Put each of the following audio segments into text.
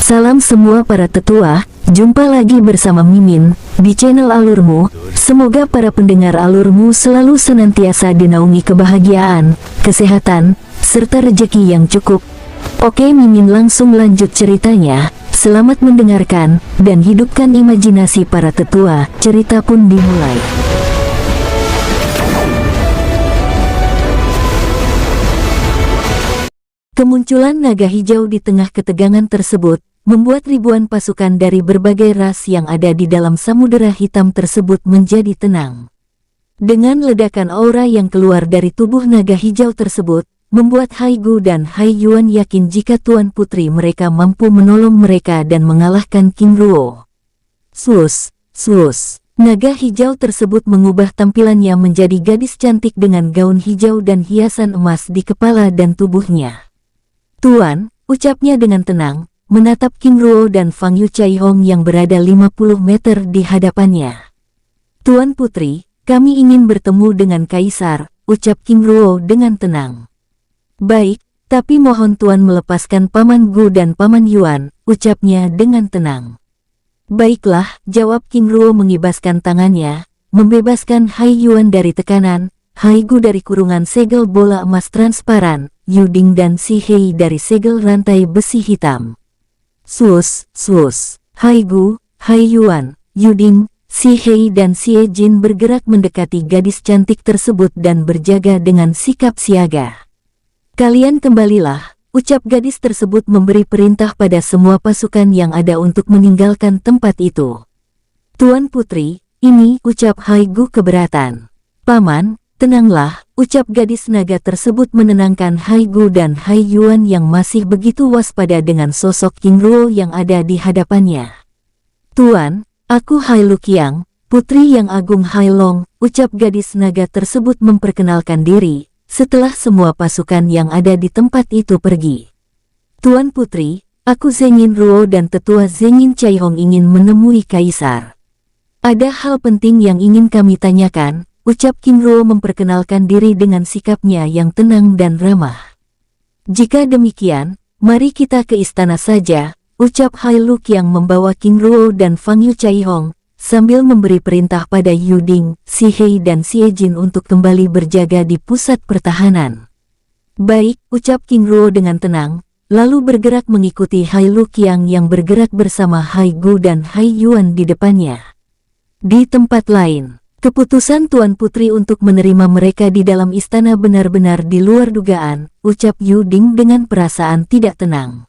Salam semua para tetua, jumpa lagi bersama Mimin di channel Alurmu. Semoga para pendengar Alurmu selalu senantiasa dinaungi kebahagiaan, kesehatan, serta rezeki yang cukup. Oke, Mimin langsung lanjut ceritanya. Selamat mendengarkan dan hidupkan imajinasi para tetua. Cerita pun dimulai. Kemunculan naga hijau di tengah ketegangan tersebut membuat ribuan pasukan dari berbagai ras yang ada di dalam samudera hitam tersebut menjadi tenang. Dengan ledakan aura yang keluar dari tubuh naga hijau tersebut, membuat Haigu dan Hai Yuan yakin jika Tuan Putri mereka mampu menolong mereka dan mengalahkan King Ruo. Sus. Naga hijau tersebut mengubah tampilannya menjadi gadis cantik dengan gaun hijau dan hiasan emas di kepala dan tubuhnya. Tuan, ucapnya dengan tenang, menatap King Ruo dan Fang Yu Caihong yang berada 50 meter di hadapannya. Tuan Putri, kami ingin bertemu dengan Kaisar, ucap King Ruo dengan tenang. Baik, tapi mohon Tuan melepaskan Paman Gu dan Paman Yuan, ucapnya dengan tenang. Baiklah, jawab King Ruo mengibaskan tangannya, membebaskan Hai Yuan dari tekanan, Hai Gu dari kurungan segel bola emas transparan, Yuding dan Si Hei dari segel rantai besi hitam. Sus. Hai Gu, Hai Yuan, Yuding, Si Hei dan Si Jin bergerak mendekati gadis cantik tersebut dan berjaga dengan sikap siaga. Kalian kembalilah, ucap gadis tersebut memberi perintah pada semua pasukan yang ada untuk meninggalkan tempat itu. Tuan Putri, ini, ucap Hai Gu keberatan. Paman, tenanglah, ucap gadis naga tersebut menenangkan Hai Gu dan Hai Yuan yang masih begitu waspada dengan sosok King Ruo yang ada di hadapannya. Tuan, aku Hai Luqiang, putri yang agung Hai Long, ucap gadis naga tersebut memperkenalkan diri, setelah semua pasukan yang ada di tempat itu pergi. Tuan Putri, aku Zengin Ruo dan tetua Zengin Caihong ingin menemui Kaisar. Ada hal penting yang ingin kami tanyakan, ucap King Ruo memperkenalkan diri dengan sikapnya yang tenang dan ramah. Jika demikian, mari kita ke istana saja, ucap Hai Luqiang membawa King Ruo dan Fang Yu Caihong, sambil memberi perintah pada Yuding, Si Hei dan Si Jin untuk kembali berjaga di pusat pertahanan. Baik, ucap King Ruo dengan tenang, lalu bergerak mengikuti Hai Luqiang yang bergerak bersama Hai Gu dan Hai Yuan di depannya. Di tempat lain, keputusan Tuan Putri untuk menerima mereka di dalam istana benar-benar di luar dugaan, ucap Yuding dengan perasaan tidak tenang.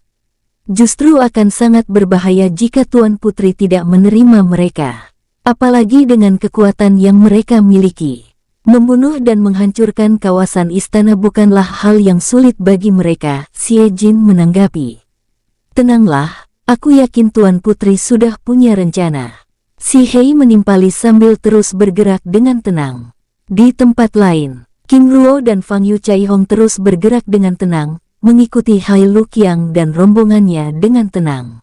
Justru akan sangat berbahaya jika Tuan Putri tidak menerima mereka. Apalagi dengan kekuatan yang mereka miliki. Membunuh dan menghancurkan kawasan istana bukanlah hal yang sulit bagi mereka, Si Jin menanggapi. Tenanglah, aku yakin Tuan Putri sudah punya rencana. Si Hei menimpali sambil terus bergerak dengan tenang. Di tempat lain, King Ruo dan Fang Yu Caihong terus bergerak dengan tenang, mengikuti Hai Luqiang dan rombongannya dengan tenang.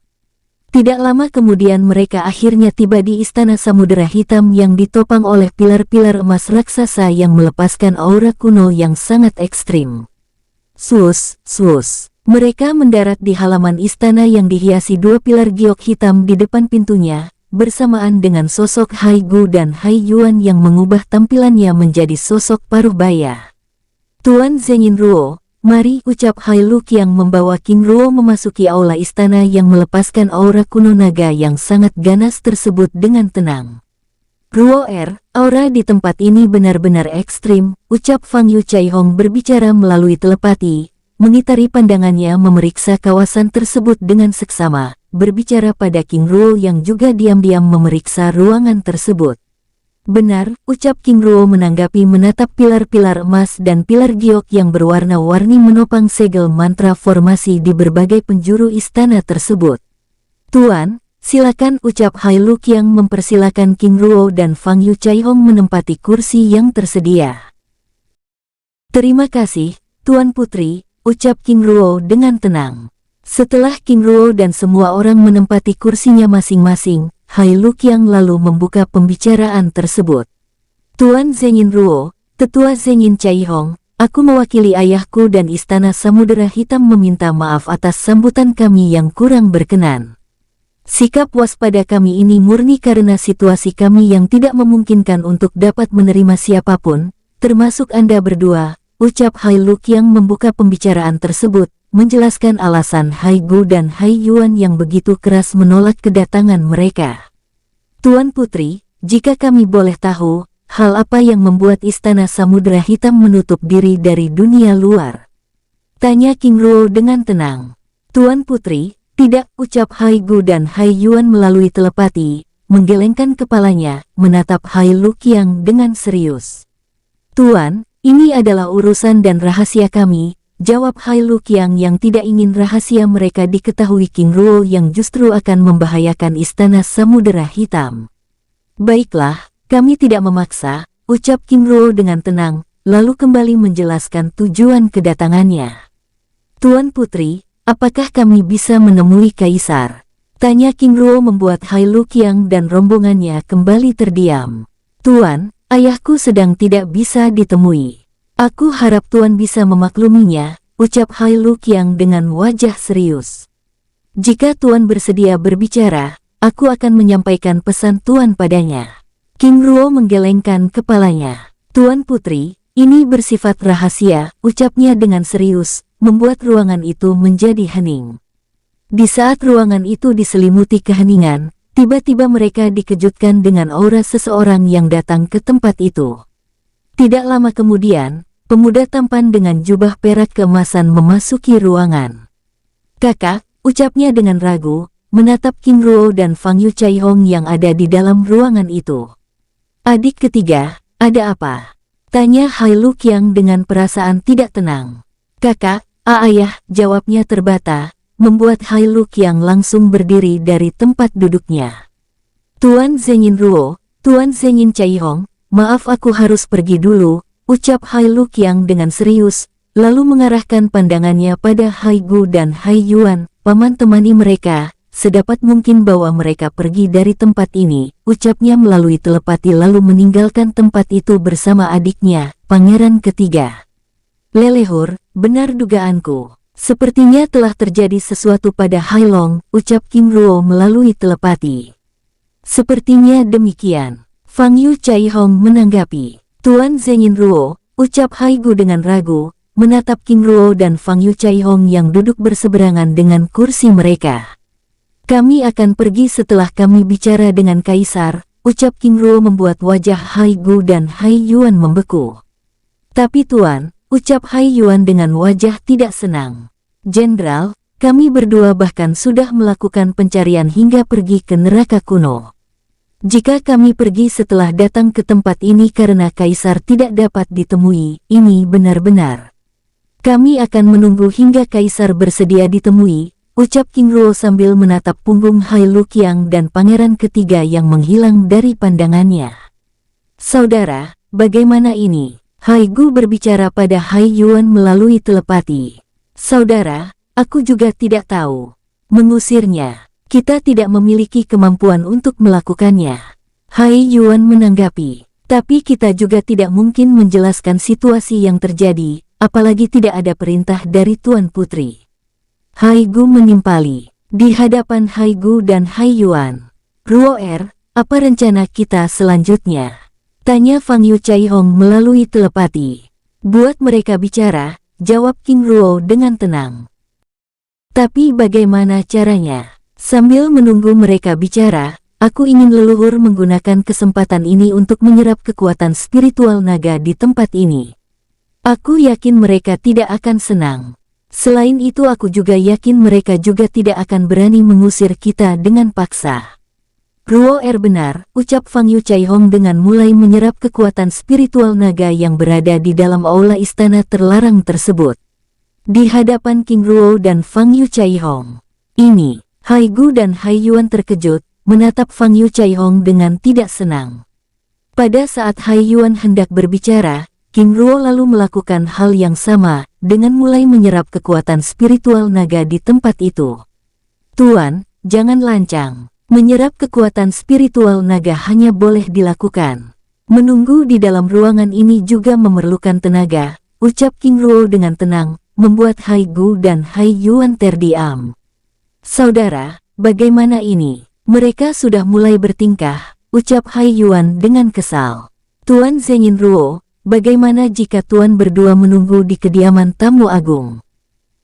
Tidak lama kemudian mereka akhirnya tiba di istana Samudera Hitam yang ditopang oleh pilar-pilar emas raksasa yang melepaskan aura kuno yang sangat ekstrim. Sus. Mereka mendarat di halaman istana yang dihiasi dua pilar giok hitam di depan pintunya, bersamaan dengan sosok Hai Gu dan Hai Yuan yang mengubah tampilannya menjadi sosok paruh baya. Tuan Zengin Ruo, mari, ucap Hai Luqiang membawa King Ruo memasuki aula istana yang melepaskan aura kuno naga yang sangat ganas tersebut dengan tenang. Ruo aura di tempat ini benar-benar ekstrim, ucap Fang Yu Caihong berbicara melalui telepati, mengitari pandangannya memeriksa kawasan tersebut dengan seksama, berbicara pada King Ruo yang juga diam-diam memeriksa ruangan tersebut. Benar, ucap King Ruo menanggapi menatap pilar-pilar emas dan pilar giok yang berwarna-warni menopang segel mantra formasi di berbagai penjuru istana tersebut. Tuan, silakan, ucap Hai Luqiang mempersilakan King Ruo dan Fang Yu Caihong menempati kursi yang tersedia. Terima kasih, Tuan Putri, ucap King Ruo dengan tenang. Setelah King Ruo dan semua orang menempati kursinya masing-masing, Hai Luqiang lalu membuka pembicaraan tersebut. Tuan Zengin Ruo, tetua Zengin Caihong, aku mewakili ayahku dan Istana Samudera Hitam meminta maaf atas sambutan kami yang kurang berkenan. Sikap waspada kami ini murni karena situasi kami yang tidak memungkinkan untuk dapat menerima siapapun, termasuk Anda berdua, ucap Hai Luk yang membuka pembicaraan tersebut, menjelaskan alasan Hai Gu dan Hai Yuan yang begitu keras menolak kedatangan mereka. Tuan Putri, jika kami boleh tahu, hal apa yang membuat Istana Samudera Hitam menutup diri dari dunia luar? Tanya King Ruo dengan tenang. Tuan Putri, tidak, ucap Hai Gu dan Hai Yuan melalui telepati, menggelengkan kepalanya, menatap Hai Luk yang dengan serius. Tuan, ini adalah urusan dan rahasia kami, jawab Hai Luk yang tidak ingin rahasia mereka diketahui King Ruo yang justru akan membahayakan Istana Samudera Hitam. Baiklah, kami tidak memaksa, ucap King Ruo dengan tenang, lalu kembali menjelaskan tujuan kedatangannya. Tuan Putri, apakah kami bisa menemui Kaisar? Tanya King Ruo membuat Hai Luk yang dan rombongannya kembali terdiam. Tuan, ayahku sedang tidak bisa ditemui. Aku harap Tuan bisa memakluminya, ucap Hai Luk yang dengan wajah serius. Jika Tuan bersedia berbicara, aku akan menyampaikan pesan Tuan padanya. King Ruo menggelengkan kepalanya. Tuan Putri, ini bersifat rahasia, ucapnya dengan serius, membuat ruangan itu menjadi hening. Di saat ruangan itu diselimuti keheningan, tiba-tiba mereka dikejutkan dengan aura seseorang yang datang ke tempat itu. Tidak lama kemudian, pemuda tampan dengan jubah perak keemasan memasuki ruangan. Kakak, ucapnya dengan ragu, menatap King Ruo dan Fang Yu Chai Hong yang ada di dalam ruangan itu. Adik ketiga, ada apa? Tanya Hai Luk yang dengan perasaan tidak tenang. Kakak, ayah, jawabnya terbata, membuat Hai Luk yang langsung berdiri dari tempat duduknya. Tuan Zengin Ruo, Tuan Zengin Chai Hong, maaf aku harus pergi dulu, ucap Hai Luk yang dengan serius, lalu mengarahkan pandangannya pada Hai Gu dan Hai Yuan, paman temani mereka, sedapat mungkin bawa mereka pergi dari tempat ini, ucapnya melalui telepati lalu meninggalkan tempat itu bersama adiknya, pangeran ketiga. Lelehur, benar dugaanku. Sepertinya telah terjadi sesuatu pada Hai Long, ucap King Ruo melalui telepati. Sepertinya demikian. Fang Yu Chai Hong menanggapi. Tuan Zengin Ruo, ucap Hai Gu dengan ragu, menatap King Ruo dan Fang Yu Chai Hong yang duduk berseberangan dengan kursi mereka. Kami akan pergi setelah kami bicara dengan Kaisar, ucap King Ruo membuat wajah Hai Gu dan Hai Yuan membeku. Tapi Tuan, ucap Hai Yuan dengan wajah tidak senang. Jenderal, kami berdua bahkan sudah melakukan pencarian hingga pergi ke neraka kuno. Jika kami pergi setelah datang ke tempat ini karena Kaisar tidak dapat ditemui, ini benar-benar. Kami akan menunggu hingga Kaisar bersedia ditemui, ucap King Ruo sambil menatap punggung Hai Luk yang dan pangeran ketiga yang menghilang dari pandangannya. Saudara, bagaimana ini? Hai Gu berbicara pada Hai Yuan melalui telepati. Saudara, aku juga tidak tahu. Mengusirnya, kita tidak memiliki kemampuan untuk melakukannya. Hai Yuan menanggapi. Tapi kita juga tidak mungkin menjelaskan situasi yang terjadi, apalagi tidak ada perintah dari Tuan Putri. Hai Gu menimpali. Di hadapan Hai Gu dan Hai Yuan. Ruo apa rencana kita selanjutnya? Tanya Fang Yu Chai Hong melalui telepati. Buat mereka bicara, jawab King Ruo dengan tenang. Tapi bagaimana caranya? Sambil menunggu mereka bicara, aku ingin leluhur menggunakan kesempatan ini untuk menyerap kekuatan spiritual naga di tempat ini. Aku yakin mereka tidak akan senang. Selain itu aku juga yakin mereka juga tidak akan berani mengusir kita dengan paksa. Ruo benar, ucap Fang Yu Chai Hong dengan mulai menyerap kekuatan spiritual naga yang berada di dalam aula istana terlarang tersebut. Di hadapan King Ruo dan Fang Yu Chai Hong. Ini, Hai Gu dan Hai Yuan terkejut, menatap Fang Yu Chai Hong dengan tidak senang. Pada saat Hai Yuan hendak berbicara, King Ruo lalu melakukan hal yang sama, dengan mulai menyerap kekuatan spiritual naga di tempat itu. Tuan, jangan lancang. Menyerap kekuatan spiritual naga hanya boleh dilakukan. Menunggu di dalam ruangan ini juga memerlukan tenaga, ucap King Ruo dengan tenang, membuat Hai Gu dan Hai Yuan terdiam. Saudara, bagaimana ini? Mereka sudah mulai bertingkah, ucap Hai Yuan dengan kesal. Tuan Zengin Ruo, bagaimana jika Tuan berdua menunggu di kediaman tamu agung?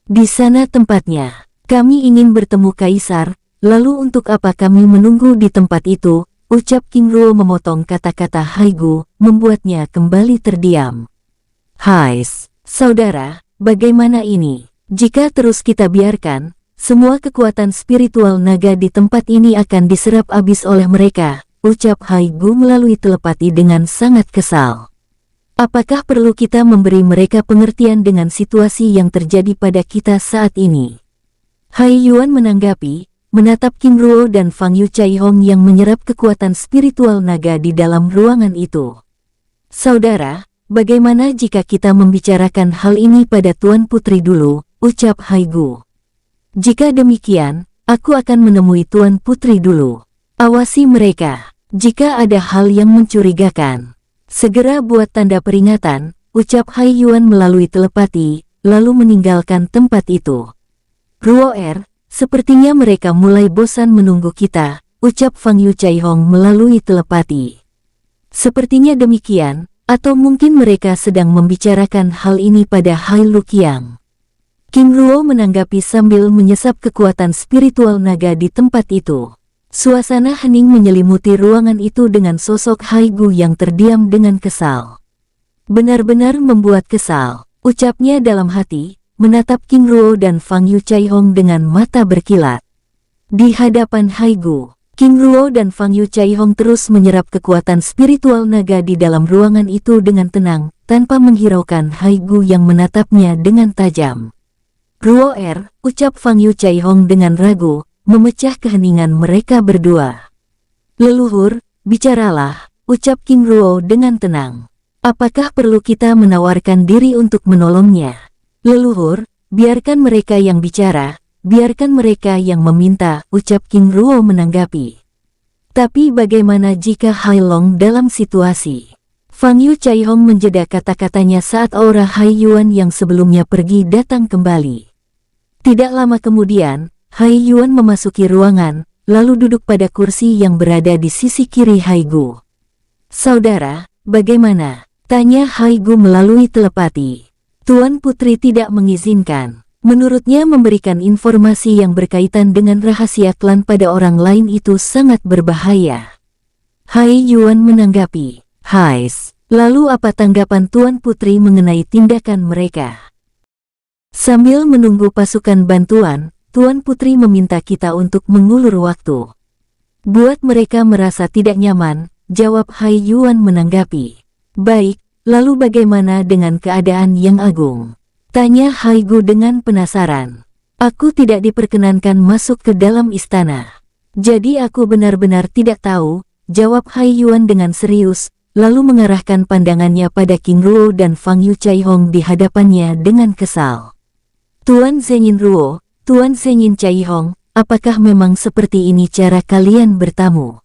Di sana tempatnya. Kami ingin bertemu Kaisar, lalu untuk apa kami menunggu di tempat itu? Ucap King Ruo memotong kata-kata Hai Gu, membuatnya kembali terdiam. Hais, saudara, bagaimana ini? Jika terus kita biarkan, semua kekuatan spiritual naga di tempat ini akan diserap habis oleh mereka, ucap Hai Gu melalui telepati dengan sangat kesal. Apakah perlu kita memberi mereka pengertian dengan situasi yang terjadi pada kita saat ini? Hai Yuan menanggapi, menatap King Ruo dan Fang Yu Chai Hong yang menyerap kekuatan spiritual naga di dalam ruangan itu. Saudara, bagaimana jika kita membicarakan hal ini pada Tuan Putri dulu, ucap Hai Gu. Jika demikian, aku akan menemui Tuan Putri dulu. Awasi mereka. Jika ada hal yang mencurigakan, segera buat tanda peringatan, ucap Hai Yuan melalui telepati, lalu meninggalkan tempat itu. Ruo sepertinya mereka mulai bosan menunggu kita, ucap Fang Yu Chai Hong melalui telepati. Sepertinya demikian, atau mungkin mereka sedang membicarakan hal ini pada Hai Luqiang. King Ruo menanggapi sambil menyesap kekuatan spiritual naga di tempat itu. Suasana hening menyelimuti ruangan itu dengan sosok Hai Gu yang terdiam dengan kesal. Benar-benar membuat kesal, ucapnya dalam hati, menatap King Ruo dan Fang Yu Chai Hong dengan mata berkilat. Di hadapan Hai Gu, King Ruo dan Fang Yu Chai Hong terus menyerap kekuatan spiritual naga di dalam ruangan itu dengan tenang, tanpa menghiraukan Hai Gu yang menatapnya dengan tajam. Ruo ucap Fang Yu Chai Hong dengan ragu, memecah keheningan mereka berdua. Leluhur, bicaralah, ucap King Ruo dengan tenang. Apakah perlu kita menawarkan diri untuk menolongnya? Leluhur, biarkan mereka yang bicara, biarkan mereka yang meminta, ucap King Ruo menanggapi. Tapi bagaimana jika Hai Long dalam situasi? Fang Yu Chai Hong menjeda kata-katanya saat aura Hai Yuan yang sebelumnya pergi datang kembali. Tidak lama kemudian, Hai Yuan memasuki ruangan, lalu duduk pada kursi yang berada di sisi kiri Hai Gu. Saudara, bagaimana? Tanya Hai Gu melalui telepati. Tuan Putri tidak mengizinkan. Menurutnya memberikan informasi yang berkaitan dengan rahasia klan pada orang lain itu sangat berbahaya. Hai Yuan menanggapi. Hais, lalu apa tanggapan Tuan Putri mengenai tindakan mereka? Sambil menunggu pasukan bantuan, Tuan Putri meminta kita untuk mengulur waktu. Buat mereka merasa tidak nyaman, jawab Hai Yuan menanggapi. Baik, lalu bagaimana dengan keadaan Yang Agung? Tanya Hai Gu dengan penasaran. Aku tidak diperkenankan masuk ke dalam istana. Jadi aku benar-benar tidak tahu, jawab Hai Yuan dengan serius, lalu mengarahkan pandangannya pada King Ruo dan Fang Yu Chai Hong di hadapannya dengan kesal. Tuan Zengin Ruo, Tuan Zengin Chai Hong, apakah memang seperti ini cara kalian bertamu?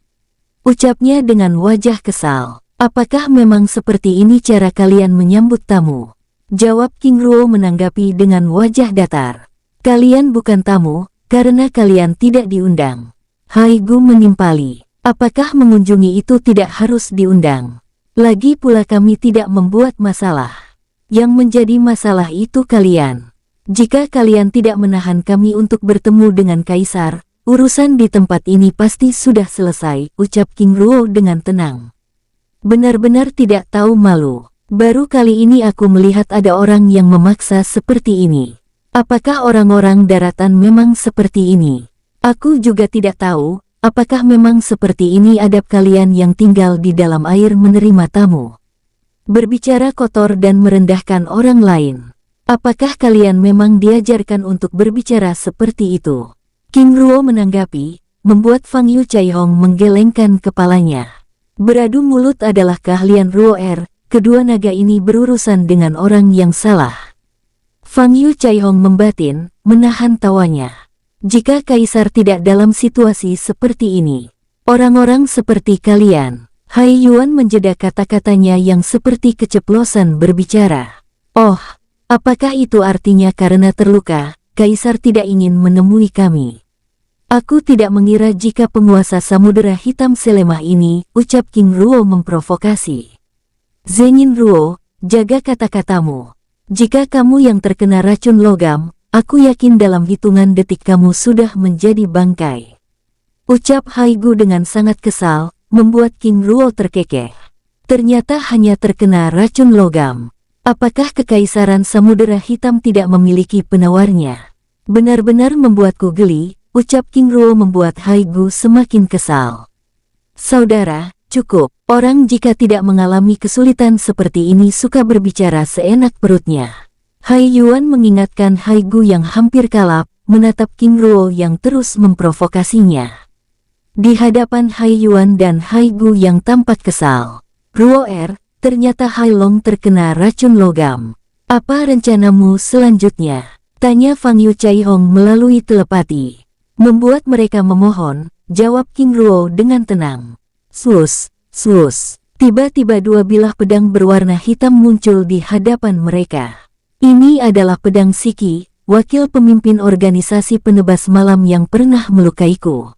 Ucapnya dengan wajah kesal. Apakah memang seperti ini cara kalian menyambut tamu? Jawab King Ruo menanggapi dengan wajah datar. Kalian bukan tamu, karena kalian tidak diundang. Hai Gu menimpali. Apakah mengunjungi itu tidak harus diundang? Lagi pula kami tidak membuat masalah. Yang menjadi masalah itu kalian. Jika kalian tidak menahan kami untuk bertemu dengan Kaisar, urusan di tempat ini pasti sudah selesai, ucap King Ruo dengan tenang. Benar-benar tidak tahu malu. Baru kali ini aku melihat ada orang yang memaksa seperti ini. Apakah orang-orang daratan memang seperti ini? Aku juga tidak tahu, apakah memang seperti ini adab kalian yang tinggal di dalam air menerima tamu. Berbicara kotor dan merendahkan orang lain. Apakah kalian memang diajarkan untuk berbicara seperti itu? King Ruo menanggapi, membuat Fang Yu Chai Hong menggelengkan kepalanya. Beradu mulut adalah keahlian Ruo. Kedua naga ini berurusan dengan orang yang salah. Fang Yu Chai Hong membatin, menahan tawanya. Jika Kaisar tidak dalam situasi seperti ini, orang-orang seperti kalian. Hai Yuan menjeda kata-katanya yang seperti keceplosan berbicara. Oh, apakah itu artinya karena terluka, Kaisar tidak ingin menemui kami? Aku tidak mengira jika penguasa Samudera Hitam selemah ini, ucap King Ruo memprovokasi. Zengin Ruo, jaga kata-katamu. Jika kamu yang terkena racun logam, aku yakin dalam hitungan detik kamu sudah menjadi bangkai. Ucap Haigu dengan sangat kesal, membuat King Ruo terkekeh. Ternyata hanya terkena racun logam. Apakah Kekaisaran Samudera Hitam tidak memiliki penawarnya? Benar-benar membuatku geli, ucap King Ruo membuat Haigu semakin kesal. Saudara, cukup. Orang jika tidak mengalami kesulitan seperti ini suka berbicara seenak perutnya. Hai Yuan mengingatkan Haigu yang hampir kalap, menatap King Ruo yang terus memprovokasinya. Di hadapan Hai Yuan dan Haigu yang tampak kesal, Ruo ternyata Hai Long terkena racun logam. Apa rencanamu selanjutnya? Tanya Fang Yu Chai Hong melalui telepati. Membuat mereka memohon, jawab King Ruo dengan tenang. Sus. Tiba-tiba dua bilah pedang berwarna hitam muncul di hadapan mereka. Ini adalah pedang Siki, wakil pemimpin organisasi penebas malam yang pernah melukaiku.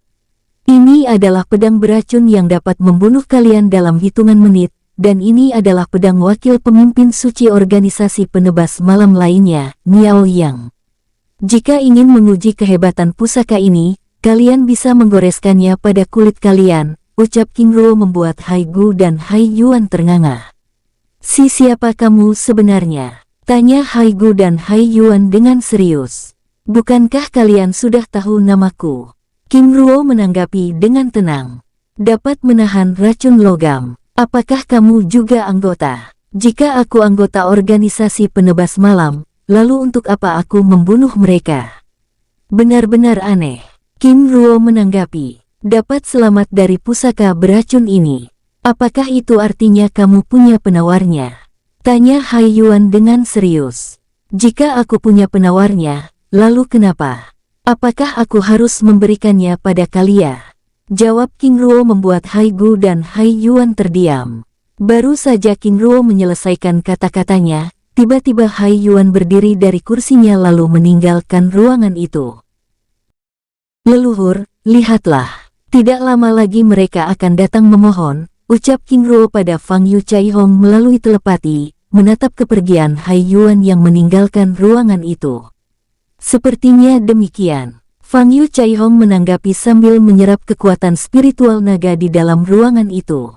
Ini adalah pedang beracun yang dapat membunuh kalian dalam hitungan menit, dan ini adalah pedang wakil pemimpin suci organisasi penebas malam lainnya, Miao Yang. Jika ingin menguji kehebatan pusaka ini, kalian bisa menggoreskannya pada kulit kalian, ucap King Ruo membuat Haigu dan Hai Yuan ternganga. Siapa kamu sebenarnya? Tanya Haigu dan Hai Yuan dengan serius. Bukankah kalian sudah tahu namaku? King Ruo menanggapi dengan tenang. Dapat menahan racun logam. Apakah kamu juga anggota? Jika aku anggota organisasi penebas malam, lalu untuk apa aku membunuh mereka? Benar-benar aneh. King Ruo menanggapi. Dapat selamat dari pusaka beracun ini. Apakah itu artinya kamu punya penawarnya? Tanya Hai Yuan dengan serius. Jika aku punya penawarnya, lalu kenapa? Apakah aku harus memberikannya pada kalian? Jawab King Ruo membuat Haigu dan Hai Yuan terdiam. Baru saja King Ruo menyelesaikan kata-katanya, tiba-tiba Hai Yuan berdiri dari kursinya lalu meninggalkan ruangan itu. Leluhur, lihatlah. Tidak lama lagi mereka akan datang memohon, ucap King Ruo pada Fang Yu Chai Hong melalui telepati, menatap kepergian Hai Yuan yang meninggalkan ruangan itu. Sepertinya demikian. Fang Yu Chai Hong menanggapi sambil menyerap kekuatan spiritual naga di dalam ruangan itu.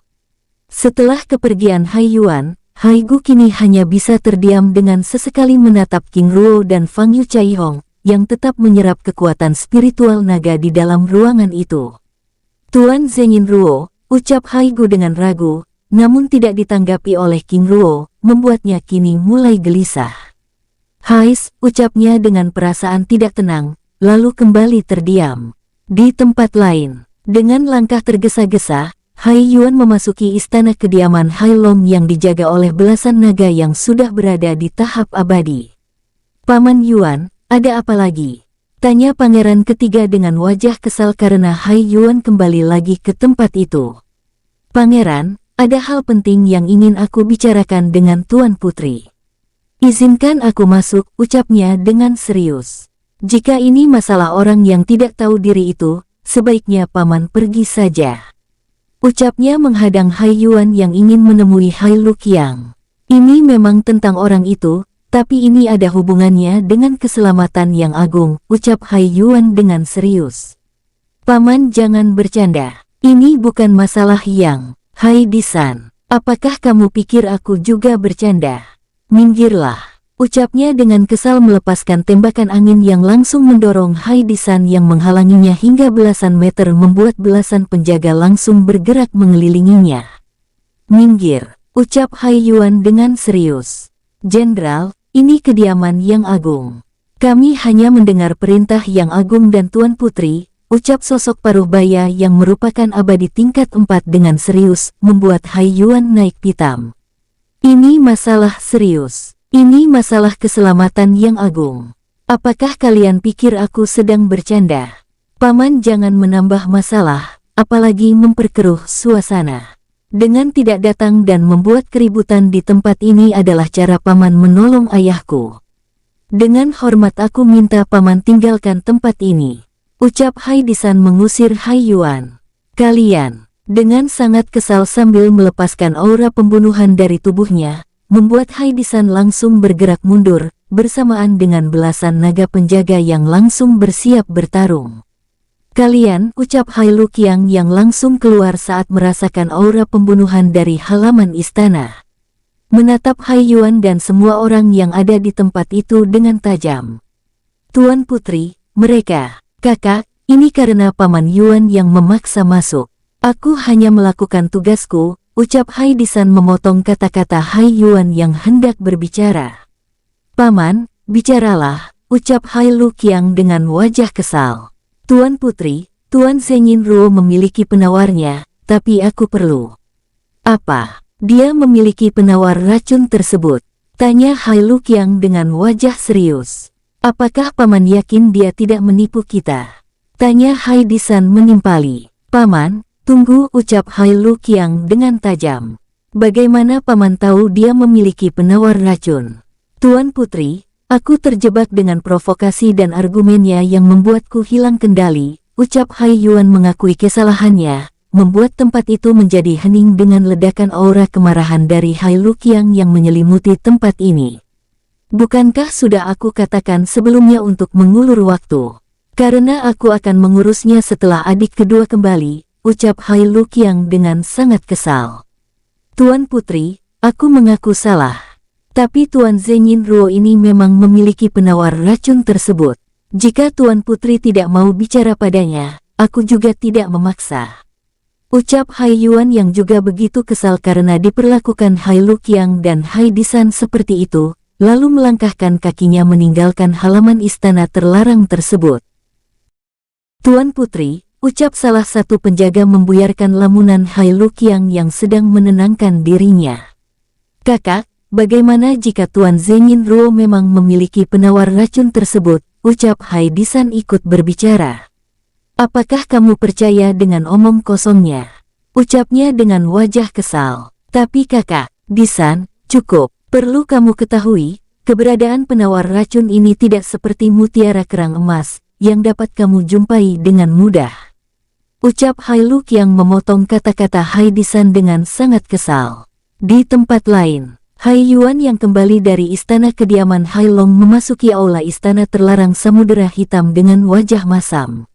Setelah kepergian Hai Yuan, Haigu kini hanya bisa terdiam dengan sesekali menatap King Ruo dan Fang Yu Chai Hong, yang tetap menyerap kekuatan spiritual naga di dalam ruangan itu. Tuan Zengin Ruo, ucap Haigu dengan ragu, namun tidak ditanggapi oleh King Ruo, membuatnya kini mulai gelisah. Hais, ucapnya dengan perasaan tidak tenang, lalu kembali terdiam. Di tempat lain, dengan langkah tergesa-gesa, Hai Yuan memasuki istana kediaman Hai Long yang dijaga oleh belasan naga yang sudah berada di tahap abadi. Paman Yuan, ada apa lagi? Tanya pangeran ketiga dengan wajah kesal karena Hai Yuan kembali lagi ke tempat itu. Pangeran, ada hal penting yang ingin aku bicarakan dengan Tuan Putri. Izinkan aku masuk, ucapnya dengan serius. Jika ini masalah orang yang tidak tahu diri itu, sebaiknya paman pergi saja. Ucapnya menghadang Hai Yuan yang ingin menemui Hai Luqiang. Ini memang tentang orang itu, tapi ini ada hubungannya dengan keselamatan yang agung, ucap Hai Yuan dengan serius. Paman jangan bercanda, ini bukan masalah yang, Hai Disan, apakah kamu pikir aku juga bercanda? Minggirlah, ucapnya dengan kesal melepaskan tembakan angin yang langsung mendorong Hai Disan yang menghalanginya hingga belasan meter membuat belasan penjaga langsung bergerak mengelilinginya. Minggir, ucap Hai Yuan dengan serius. Jenderal, ini kediaman yang agung. Kami hanya mendengar perintah yang agung dan Tuan Putri, ucap sosok paruh baya yang merupakan abadi tingkat 4 dengan serius, membuat Hai Yuan naik pitam. Ini masalah serius. Ini masalah keselamatan yang agung. Apakah kalian pikir aku sedang bercanda? Paman jangan menambah masalah, apalagi memperkeruh suasana. Dengan tidak datang dan membuat keributan di tempat ini adalah cara paman menolong ayahku. Dengan hormat aku minta paman tinggalkan tempat ini, ucap Haidisan mengusir Hai Yuan. Kalian, dengan sangat kesal sambil melepaskan aura pembunuhan dari tubuhnya, membuat Haidisan langsung bergerak mundur, bersamaan dengan belasan naga penjaga yang langsung bersiap bertarung. Kalian, ucap Hai Luqiang yang langsung keluar saat merasakan aura pembunuhan dari halaman istana. Menatap Hai Yuan dan semua orang yang ada di tempat itu dengan tajam. Tuan Putri, mereka, kakak, ini karena Paman Yuan yang memaksa masuk. Aku hanya melakukan tugasku, ucap Haidisan memotong kata-kata Hai Yuan yang hendak berbicara. Paman, bicaralah, ucap Hai Luqiang dengan wajah kesal. Tuan Putri, Tuan Zhenyin Ruo memiliki penawarnya, tapi aku perlu. Apa? Dia memiliki penawar racun tersebut? Tanya Hai Luqiang dengan wajah serius. Apakah paman yakin dia tidak menipu kita? Tanya Haidisan menimpali. Paman, tunggu, ucap Hai Luqiang dengan tajam. Bagaimana paman tahu dia memiliki penawar racun? Tuan Putri, aku terjebak dengan provokasi dan argumennya yang membuatku hilang kendali, ucap Hai Yuan mengakui kesalahannya, membuat tempat itu menjadi hening dengan ledakan aura kemarahan dari Hai Luqiang yang menyelimuti tempat ini. Bukankah sudah aku katakan sebelumnya untuk mengulur waktu? Karena aku akan mengurusnya setelah adik kedua kembali, ucap Hai Luqiang dengan sangat kesal. Tuan Putri, aku mengaku salah. Tapi Tuan Zhenyin Ruo ini memang memiliki penawar racun tersebut. Jika Tuan Putri tidak mau bicara padanya, aku juga tidak memaksa. Ucap Hai Yuan yang juga begitu kesal karena diperlakukan Hai Luqiang dan Haidisan seperti itu, lalu melangkahkan kakinya meninggalkan halaman istana terlarang tersebut. Tuan Putri, ucap salah satu penjaga membuyarkan lamunan Hai Luqiang yang sedang menenangkan dirinya. Kakak, bagaimana jika Tuan Zhenyin Ruo memang memiliki penawar racun tersebut, ucap Haidisan ikut berbicara. Apakah kamu percaya dengan omong kosongnya? Ucapnya dengan wajah kesal. Tapi kakak, Disan, cukup. Perlu kamu ketahui, keberadaan penawar racun ini tidak seperti mutiara kerang emas, yang dapat kamu jumpai dengan mudah. Ucap Hai Luqiang memotong kata-kata Haidisan dengan sangat kesal. Di tempat lain, Hai Yuan yang kembali dari istana kediaman Hai Long memasuki aula istana terlarang Samudera Hitam dengan wajah masam.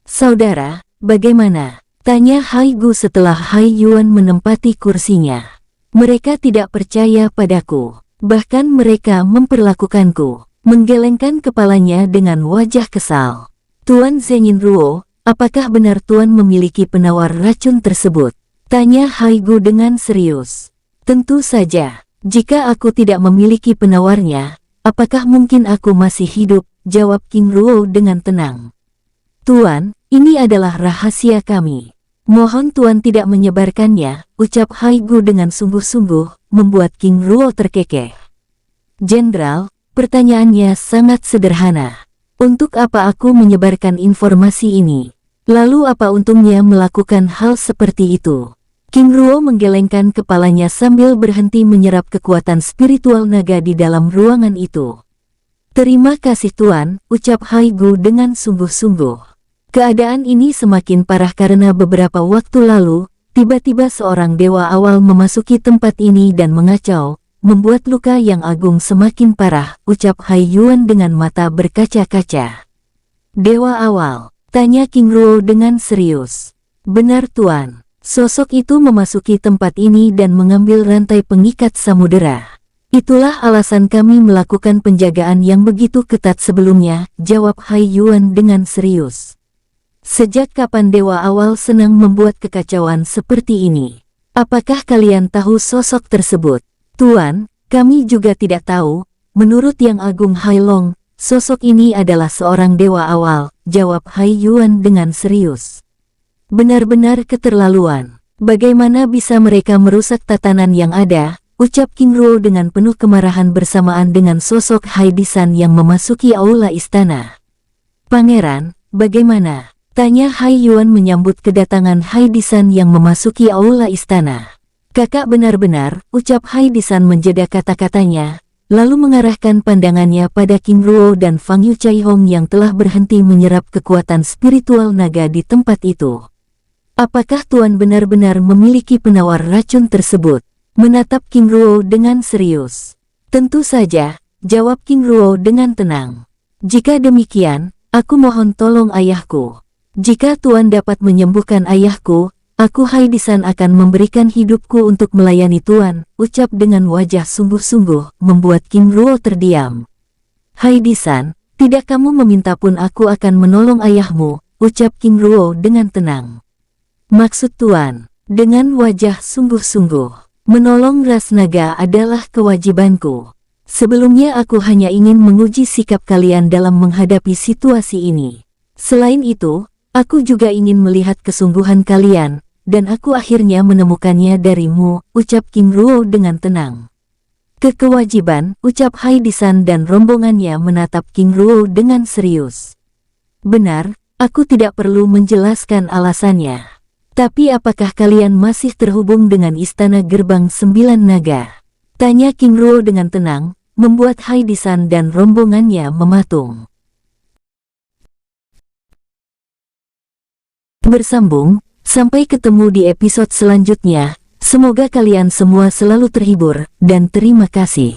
Saudara, bagaimana? Tanya Hai Gu setelah Hai Yuan menempati kursinya. Mereka tidak percaya padaku, bahkan mereka memperlakukanku. Menggelengkan kepalanya dengan wajah kesal. Tuan Zhenyin Ruo, apakah benar Tuan memiliki penawar racun tersebut? Tanya Hai Gu dengan serius. Tentu saja. Jika aku tidak memiliki penawarnya, apakah mungkin aku masih hidup? Jawab King Ruo dengan tenang. Tuan, ini adalah rahasia kami. Mohon Tuan tidak menyebarkannya, ucap Hai Gu dengan sungguh-sungguh, membuat King Ruo terkekeh. Jenderal, pertanyaannya sangat sederhana. Untuk apa aku menyebarkan informasi ini? Lalu apa untungnya melakukan hal seperti itu? King Ruo menggelengkan kepalanya sambil berhenti menyerap kekuatan spiritual naga di dalam ruangan itu. Terima kasih Tuan, ucap Hai Gu dengan sungguh-sungguh. Keadaan ini semakin parah karena beberapa waktu lalu, tiba-tiba seorang dewa awal memasuki tempat ini dan mengacau, membuat luka yang agung semakin parah, ucap Hai Yuan dengan mata berkaca-kaca. Dewa awal, tanya King Ruo dengan serius. Benar Tuan. Sosok itu memasuki tempat ini dan mengambil rantai pengikat samudera. Itulah alasan kami melakukan penjagaan yang begitu ketat sebelumnya, jawab Hai Yuan dengan serius. Sejak kapan Dewa Awal senang membuat kekacauan seperti ini? Apakah kalian tahu sosok tersebut? Tuan, kami juga tidak tahu. Menurut Yang Agung Hai Long, sosok ini adalah seorang Dewa Awal, jawab Hai Yuan dengan serius. Benar-benar keterlaluan. Bagaimana bisa mereka merusak tatanan yang ada? Ucap King Ruo dengan penuh kemarahan bersamaan dengan sosok Haidisan yang memasuki aula istana. Pangeran, bagaimana? Tanya Hai Yuan menyambut kedatangan Hai Disan yang memasuki aula istana. Kakak benar-benar, ucap Hai Disan menjeda kata-katanya, lalu mengarahkan pandangannya pada King Ruo dan Fang Yu Chai Hong yang telah berhenti menyerap kekuatan spiritual naga di tempat itu. Apakah Tuan benar-benar memiliki penawar racun tersebut? Menatap King Ruo dengan serius. Tentu saja, jawab King Ruo dengan tenang. Jika demikian, aku mohon tolong ayahku. Jika Tuan dapat menyembuhkan ayahku, aku Hai Disan akan memberikan hidupku untuk melayani Tuan, ucap dengan wajah sungguh-sungguh, membuat King Ruo terdiam. Hai Disan, tidak kamu meminta pun aku akan menolong ayahmu, ucap King Ruo dengan tenang. Maksud Tuan, dengan wajah sungguh-sungguh, menolong ras naga adalah kewajibanku. Sebelumnya aku hanya ingin menguji sikap kalian dalam menghadapi situasi ini. Selain itu, aku juga ingin melihat kesungguhan kalian, dan aku akhirnya menemukannya darimu, ucap King Ruo dengan tenang. Kekewajiban, ucap Hai Disan dan rombongannya menatap King Ruo dengan serius. Benar, aku tidak perlu menjelaskan alasannya. Tapi apakah kalian masih terhubung dengan Istana Gerbang Sembilan Naga? Tanya King Ruo dengan tenang, membuat Hai Disan dan rombongannya mematung. Bersambung, sampai ketemu di episode selanjutnya. Semoga kalian semua selalu terhibur, dan terima kasih.